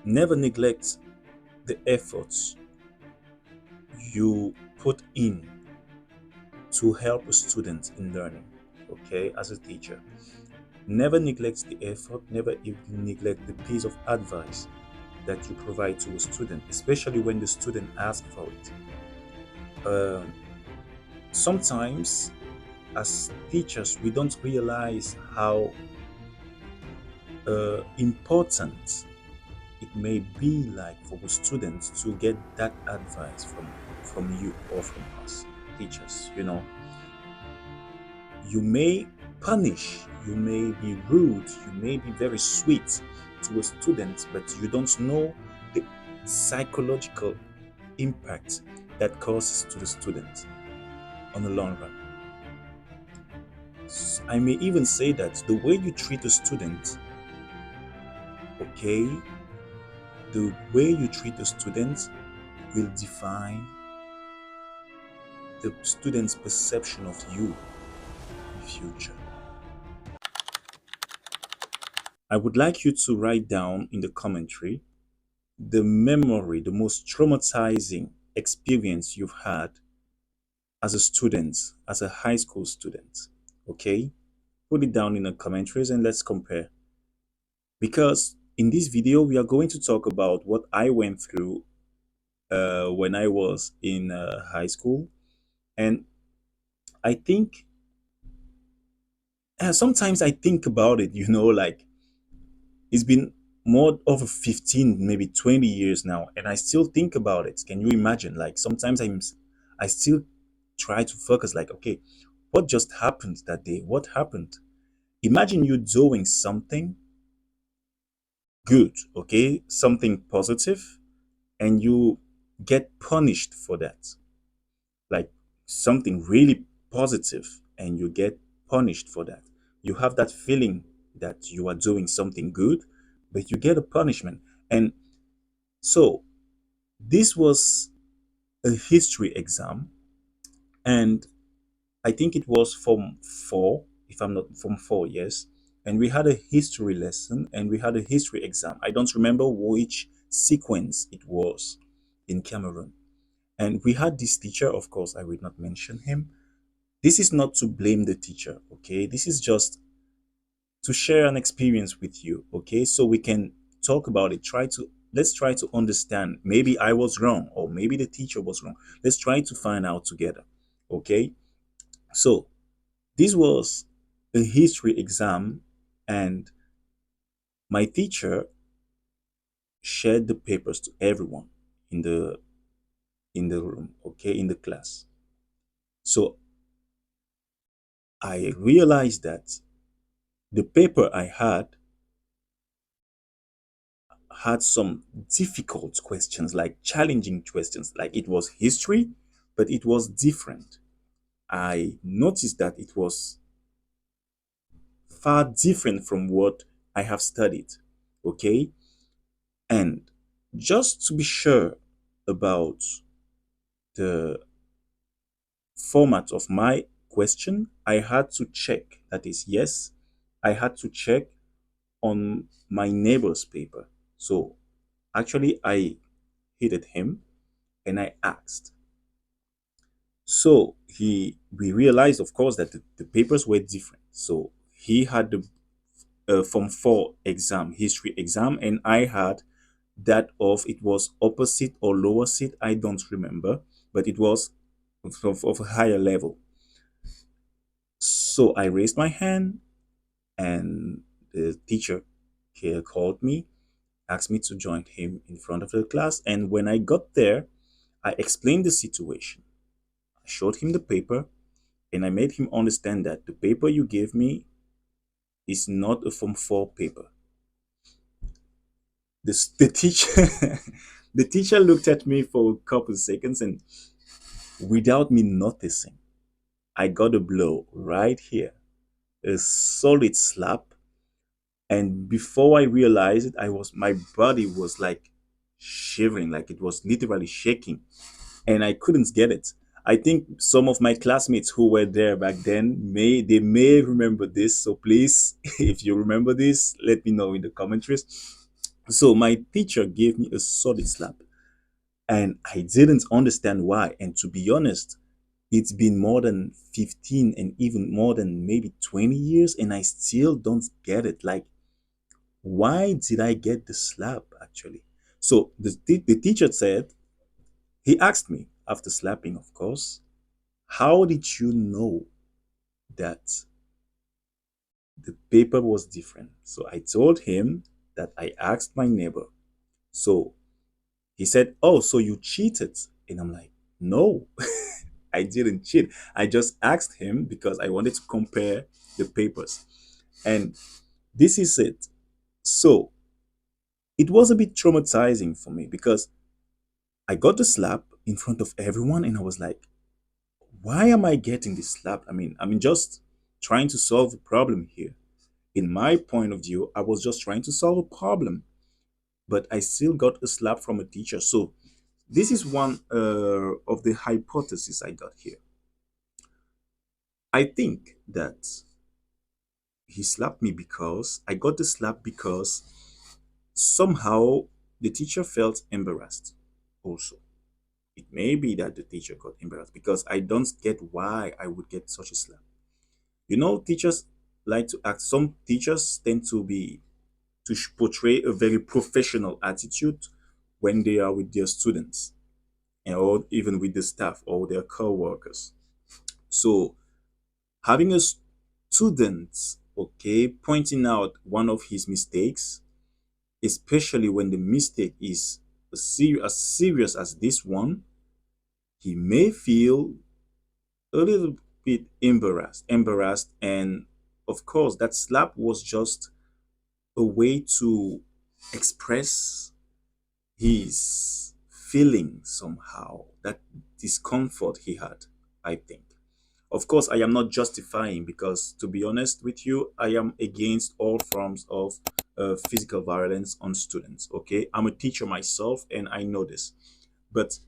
Never neglect the efforts you put in to help a student in learning, okay, as a teacher. Never neglect the effort, never neglect the piece of advice that you provide to a student, especially when the student asks for it. Um, Sometimes, as teachers, we don't realize how important it may be like for the students to get that advice from you or from us teachers. You may punish, you may be rude, you may be very sweet to a student, but you don't know the psychological impact that causes to the student on the long run. I may even say that the way you treat a student, okay, the way you treat a student will define the student's perception of you in the future. I would like you to write down in the commentary the most traumatizing experience you've had as a student, as a high school student. Okay? Put it down in the commentaries and let's compare. Because in this video, we are going to talk about what I went through when I was in high school. And I think sometimes I think about it, like it's been more over 15, maybe 20 years now, and I still think about it. Can you imagine? Like sometimes I still try to focus, like, okay, what just happened that day? What happened? Imagine you doing something good, okay, something positive, and you get punished for that. Like something really positive, and you get punished for that. You have that feeling that you are doing something good, but you get a punishment. And so this was a history exam, and I think it was from four, if I'm not from four, yes. And we had a history lesson and we had a history exam. I don't remember which sequence it was in Cameroon. And we had this teacher, of course, I will not mention him. This is not to blame the teacher, okay? This is just to share an experience with you, okay? So we can talk about it. Let's try to understand. Maybe I was wrong, or maybe the teacher was wrong. Let's try to find out together, okay? So this was a history exam, and my teacher shared the papers to everyone in the room, okay, in the class. So I realized that the paper I had some difficult questions, like challenging questions, like it was history, but it was different. I noticed that it was far different from what I have studied, okay? And just to be sure about the format of my question, I had to check. That is, yes, I had to check on my neighbor's paper. So actually, I hit at him and I asked. So we realized, of course, that the papers were different. So he had the Form 4 exam, history exam, and I had that of, it was opposite or lower seat, I don't remember, but it was of a higher level. So I raised my hand, and the teacher here called me, asked me to join him in front of the class. And when I got there, I explained the situation. I showed him the paper, and I made him understand that the paper you gave me is not a Form 4 paper. The teacher the teacher looked at me for a couple of seconds, and without me noticing, I got a blow right here, a solid slap. And before I realized it, my body was like shivering, like it was literally shaking, and I couldn't get it. I think some of my classmates who were there back then may remember this. So please, if you remember this, let me know in the commentaries. So my teacher gave me a solid slap, and I didn't understand why. And to be honest, it's been more than 15 and even more than maybe 20 years, and I still don't get it. Like, why did I get the slap actually? So the teacher said, he asked me after slapping, of course, how did you know that the paper was different? So I told him that I asked my neighbor. So he said, oh, so you cheated? And I'm like, no, I didn't cheat. I just asked him because I wanted to compare the papers. And this is it. So it was a bit traumatizing for me because I got the slap in front of everyone and I was like, why am I getting this slap? I mean, just trying to solve a problem here. In my point of view, I was just trying to solve a problem, but I still got a slap from a teacher. So this is one of the hypotheses I got here. I think that he slapped me because I got the slap because somehow the teacher felt embarrassed also. It may be that the teacher got embarrassed because I don't get why I would get such a slap. You know, teachers like to act, some teachers tend to be to portray a very professional attitude when they are with their students or even with the staff or their co-workers. So having a student, okay, pointing out one of his mistakes, especially when the mistake is as serious as this one, he may feel a little bit embarrassed, and of course, that slap was just a way to express his feeling somehow, that discomfort he had, I think. Of course, I am not justifying because, to be honest with you, I am against all forms of physical violence on students. Okay, I'm a teacher myself, and I know this. But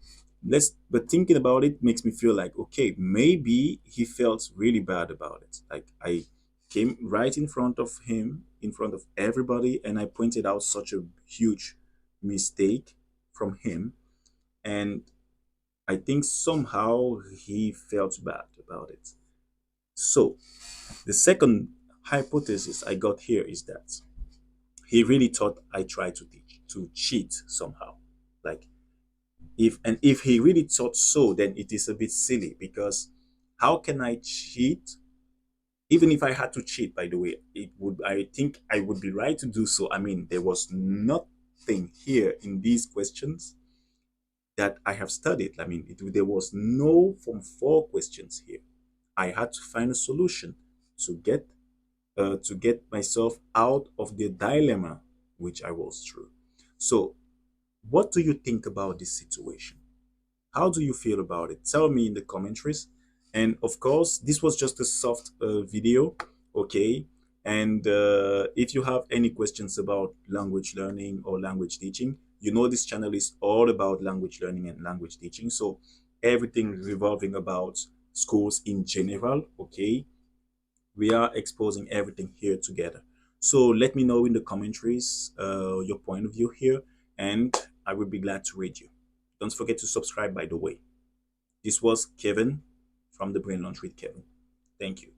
but thinking about it makes me feel like, okay, maybe he felt really bad about it. Like, I came right in front of him, in front of everybody, and I pointed out such a huge mistake from him, and I think somehow he felt bad about it. So the second hypothesis I got here is that he really thought I tried to cheat somehow. Like, if he really thought so, then it is a bit silly because how can I cheat? Even if I had to cheat, by the way, it would I think I would be right to do so. I mean, there was nothing here in these questions that I have studied. I mean, there was no Form 4 questions here. I had to find a solution to get myself out of the dilemma which I was through. So, what do you think about this situation? How do you feel about it? Tell me in the commentaries. And of course, this was just a soft video, okay? And if you have any questions about language learning or language teaching, you know this channel is all about language learning and language teaching. So everything revolving about schools in general, okay? We are exposing everything here together. So let me know in the commentaries your point of view here, and I will be glad to read you. Don't forget to subscribe, by the way. This was Kevin from the Brain Launch with Kevin. Thank you.